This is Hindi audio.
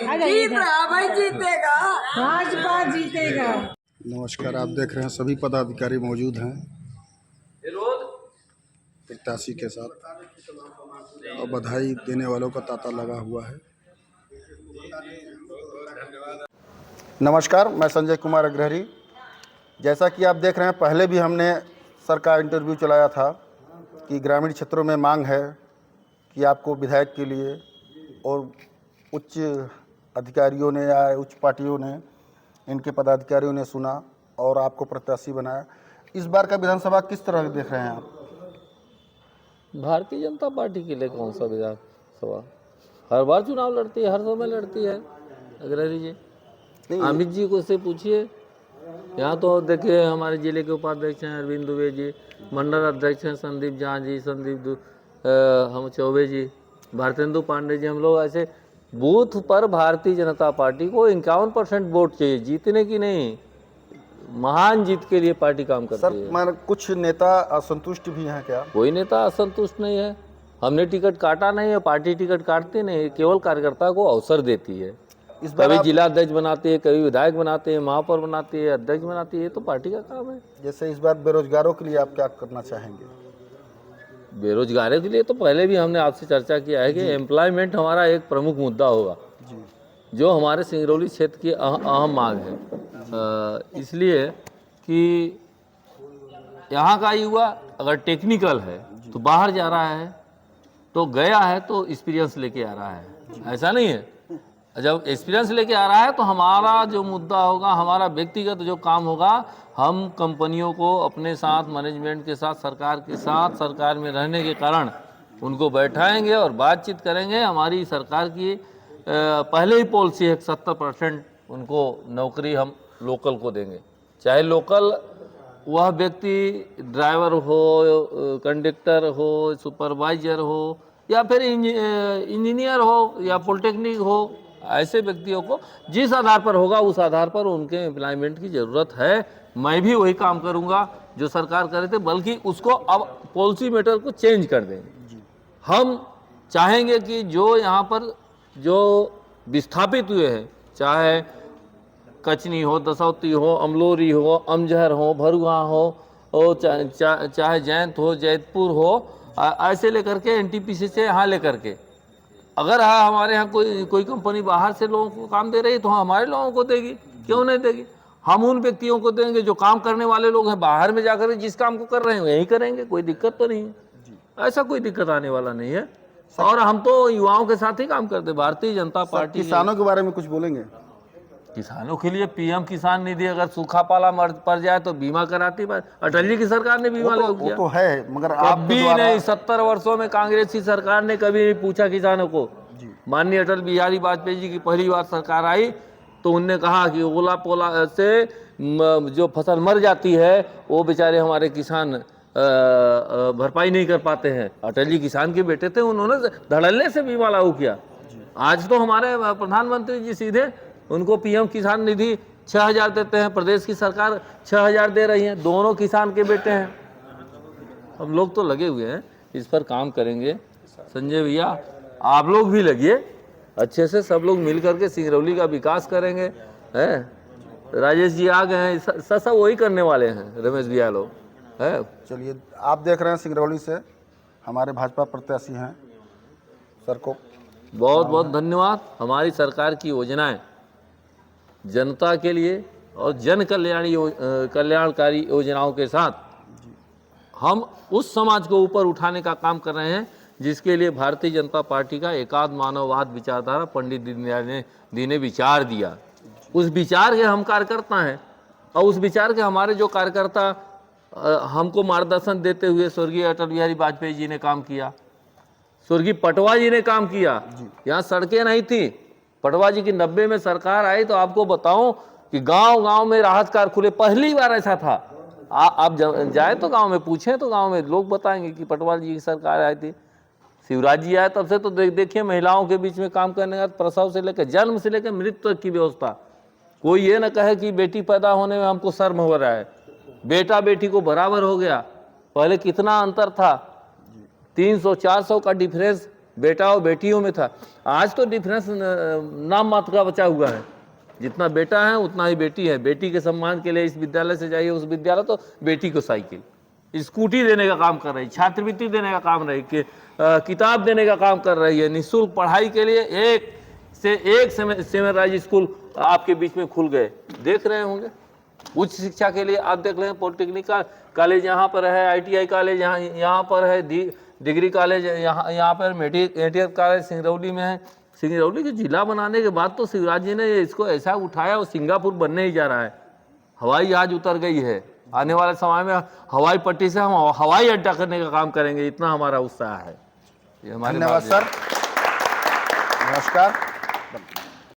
जीत रहा भाई, जीतेगा, भाजपा जीतेगा। नमस्कार, आप देख रहे हैं सभी पदाधिकारी मौजूद हैं प्रत्याशी के साथ और बधाई देने वालों का तांता लगा हुआ है। नमस्कार, मैं संजय कुमार अग्रहरी। जैसा कि आप देख रहे हैं, पहले भी हमने सर का इंटरव्यू चलाया था कि ग्रामीण क्षेत्रों में मांग है कि आपको विधायक के लिए और उच्च अधिकारियों ने या उच्च पार्टियों ने, इनके पदाधिकारियों ने सुना और आपको प्रत्याशी बनाया। इस बार का विधानसभा किस तरह देख रहे हैं आप? भारतीय जनता पार्टी के लिए कौन सा विधानसभा? हर बार चुनाव लड़ती है, हर समय लड़ती है अग्रहरी जी। अमित जी को से पूछिए। यहाँ तो देखिए हमारे जिले के उपाध्यक्ष हैं अरविंद दुबे जी, मंडल अध्यक्ष हैं संदीप झा जी, हम चौबे जी, भारतेंदु पांडे जी। हम लोग ऐसे बूथ पर भारतीय जनता पार्टी को 51% वोट चाहिए, जीतने की नहीं, महान जीत के लिए पार्टी काम करती है। सर, मैं कुछ नेता असंतुष्ट भी हैं क्या? कोई नेता असंतुष्ट नहीं है। हमने टिकट काटा नहीं है, पार्टी टिकट काटती नहीं, केवल कार्यकर्ता को अवसर देती है। इस बार कभी जिला अध्यक्ष बनाती है, कभी विधायक बनाती है, महापौर बनाती है, अध्यक्ष बनाती है, तो पार्टी का काम है। जैसे इस बार बेरोजगारों के लिए आप क्या करना चाहेंगे? बेरोजगारों के लिए तो पहले भी हमने आपसे चर्चा किया है कि एम्प्लॉयमेंट हमारा एक प्रमुख मुद्दा होगा, जो हमारे सिंगरौली क्षेत्र की अहम मांग है। इसलिए कि यहाँ का युवा अगर टेक्निकल है तो बाहर जा रहा है, तो गया है तो एक्सपीरियंस लेके आ रहा है, ऐसा नहीं है। जब एक्सपीरियंस लेके आ रहा है तो हमारा जो मुद्दा होगा, हमारा व्यक्तिगत जो काम होगा, हम कंपनियों को अपने साथ, मैनेजमेंट के साथ, सरकार के साथ, सरकार में रहने के कारण उनको बैठाएंगे और बातचीत करेंगे। हमारी सरकार की पहले ही पॉलिसी है 70% उनको नौकरी हम लोकल को देंगे। चाहे लोकल वह व्यक्ति ड्राइवर हो, कंडक्टर हो, सुपरवाइजर हो, या फिर इंजीनियर हो या पॉलिटेक्निक हो, ऐसे व्यक्तियों को जिस आधार पर होगा उस आधार पर उनके एम्प्लॉयमेंट की ज़रूरत है। मैं भी वही काम करूंगा जो सरकार करे थे, बल्कि उसको अब पॉलिसी मैटर को चेंज कर देंगे। हम चाहेंगे कि जो यहाँ पर जो विस्थापित हुए हैं, चाहे कचनी हो, दसौती हो, अमलोरी हो, अमजहर हो, भरुआ हो, चाहे जैंत हो, जैतपुर हो, ऐसे लेकर के एनटीपीसी से यहाँ लेकर के, अगर हमारे यहाँ कोई कंपनी बाहर से लोगों को काम दे रही है तो हमारे लोगों को देगी, क्यों नहीं देगी? हम उन व्यक्तियों को देंगे जो काम करने वाले लोग हैं, बाहर में जाकर जिस काम को कर रहे हैं यही करेंगे, कोई दिक्कत तो नहीं है। ऐसा कोई दिक्कत आने वाला नहीं है। और हम तो युवाओं के साथ ही काम करते। भारतीय जनता पार्टी किसानों के बारे में कुछ बोलेंगे? किसानों के लिए पीएम किसान निधि, अगर सूखा पाला पड़ जाए तो बीमा कराती है। अटल जी की सरकार ने बीमा लागू किया। वो तो है, मगर आप कभी नहीं, 70 वर्षों में कांग्रेस की सरकार ने कभी नहीं पूछा किसानों को। माननीय अटल बिहारी वाजपेयी जी की पहली बार सरकार आई तो उनने कहा कि ओला पोला से जो फसल मर जाती है वो बेचारे हमारे किसान भरपाई नहीं कर पाते हैं। अटल जी किसान के बेटे थे, उन्होंने धड़ल्ले से बीमा लागू किया। आज तो हमारे प्रधानमंत्री जी सीधे उनको पीएम किसान निधि 6000 देते हैं, प्रदेश की सरकार 6000 दे रही है, दोनों किसान के बेटे हैं। हम लोग तो लगे हुए हैं, इस पर काम करेंगे। संजय भैया आप लोग भी लगिए, अच्छे से सब लोग मिल करके सिंगरौली का विकास करेंगे। राजेश जी आ गए हैं, सब वही करने वाले हैं, रमेश भैया लोग है। चलिए, आप देख रहे हैं सिंगरौली से हमारे भाजपा प्रत्याशी हैं, सर को बहुत बहुत धन्यवाद। हमारी सरकार की योजनाएं जनता के लिए और जन कल्याणकारी योजनाओं के साथ हम उस समाज को ऊपर उठाने का काम कर रहे हैं जिसके लिए भारतीय जनता पार्टी का एकात्म मानववाद विचारधारा पंडित दीनदयाल जी ने विचार दिया। उस विचार के हम कार्यकर्ता हैं और उस विचार के हमारे जो कार्यकर्ता हमको मार्गदर्शन देते हुए स्वर्गीय अटल बिहारी वाजपेयी जी ने काम किया, स्वर्गीय पटवा जी ने काम किया। यहाँ सड़कें नहीं थी, पटवा जी की 90 में सरकार आई तो आपको बताऊं कि गांव-गांव में राहत कार खुले, पहली बार ऐसा था। आप जाए तो गांव में पूछें तो गांव में लोग बताएंगे कि पटवा जी की सरकार आई थी। शिवराज जी आए तब से तो देखिए महिलाओं के बीच में काम करने का, प्रसव से लेकर जन्म से लेकर मृत्यु तक की व्यवस्था। कोई ये ना कहे कि बेटी पैदा होने में हमको शर्म हो रहा है, बेटा बेटी को बराबर हो गया। पहले कितना अंतर था, 300-400 का डिफरेंस बेटा और बेटियों में था। आज तो डिफरेंस नाम मात्र का बचा हुआ है, जितना बेटा है उतना ही बेटी है। बेटी के सम्मान के लिए इस विद्यालय से जाइए उस विद्यालय, तो बेटी को साइकिल, स्कूटी देने का काम कर रही, छात्रवृत्ति देने का काम रही, किताब देने का काम कर रही है। निःशुल्क पढ़ाई के लिए एक से एक सेमेराइज स्कूल आपके बीच में खुल गए, देख रहे होंगे। उच्च शिक्षा के लिए आप देख लें, पॉलिटेक्निक कॉलेज यहाँ पर है, ITI कॉलेज यहाँ पर है, डिग्री कॉलेज यहाँ पर, मेडिकल कॉलेज सिंगरौली में है। सिंगरौली को जिला बनाने के बाद तो शिवराज जी ने इसको ऐसा उठाया, वो सिंगापुर बनने ही जा रहा है। हवाई जहाज उतर गई है, आने वाले समय में हवाई पट्टी से हम हवाई अड्डा करने का काम करेंगे, इतना हमारा उत्साह है। ये हमारे धन्यवाद सर, नमस्कार।